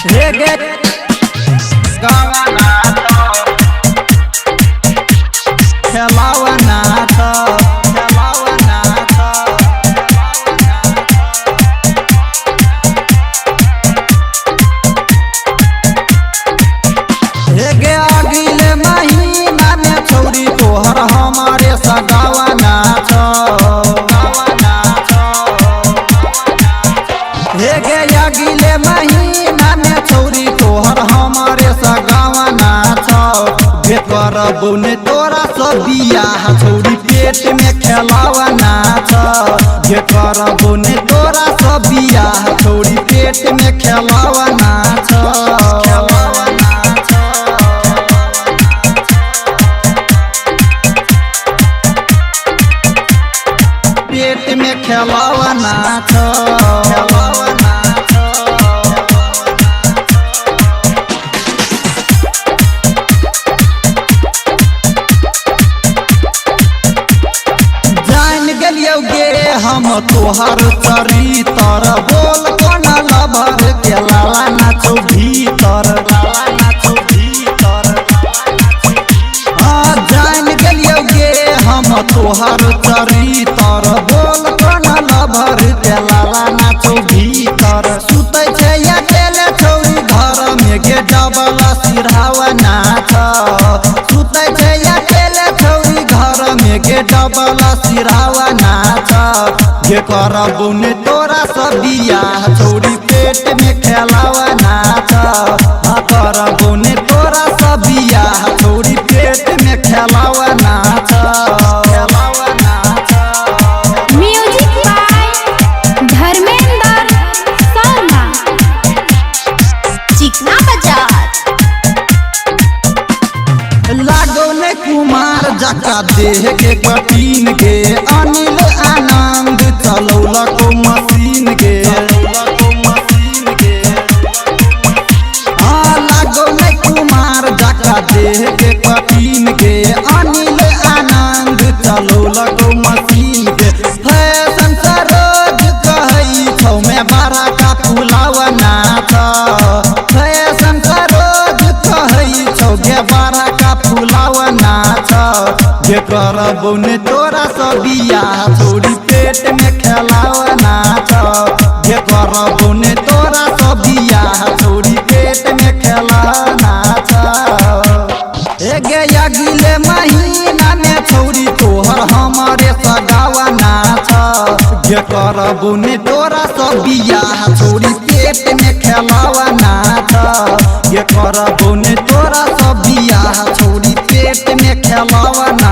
हे गे गावाना खेलावना हे गे अगिले महीना में छौरी तोहर हमारे सगावना हे गे अगिले महीना में छौरी तोहर हमारे सगावना बेकर बुने तोरा सब बियाह छौरी पेट में खेलावना बेकर बुने तोरा सब बियाह छौरी पेट में खेलावना पेट में खेलावना गे हम तोहर चरित्र बोल कोना लभर के लाला नाचो भीतर जान गेलियो गे हम तोहर चरित्र बोल कोना लभर के लाला नाचो भीतर सुतै छै अकेले छौरी घर में गे डबल सिरहावना सुतै छै अकेले छौरी घर में गे डबल सिरहावना ये कर बुने तोरा सब बियाह छौरी पेट में खेलावना कर बुने तोरा सब बियाह छौरी पेट में खेलावना म्यूजिक बाय धर्मेंद्र शर्मा चिकना बाजार लागो ने कुमार जका देह के कठिन गे अनिल आनंद चलौलको मशीन गे लागो ने कुमार जका देह के कठिन गे अनिल आनंद चलौलको मशीन गे फैशन सरोज कहई छौ में बड़ा का फुलावना फैशन सरोज कहई छौ गे बड़ा का फुलावना जे कर बुने तोरा सब बियाह छौरी पेट में खेलावना जे कर बुने तोरा सब बियाह छौरी पेट में खेलावना हे गे अगिले महीना में छौरी तोहर हमारे सगावना जे कर बुने तोरा सब बियाह छौरी पेट में खेलावना जे कर बुने तोरा सब बियाह छौरी पेट में खेलावना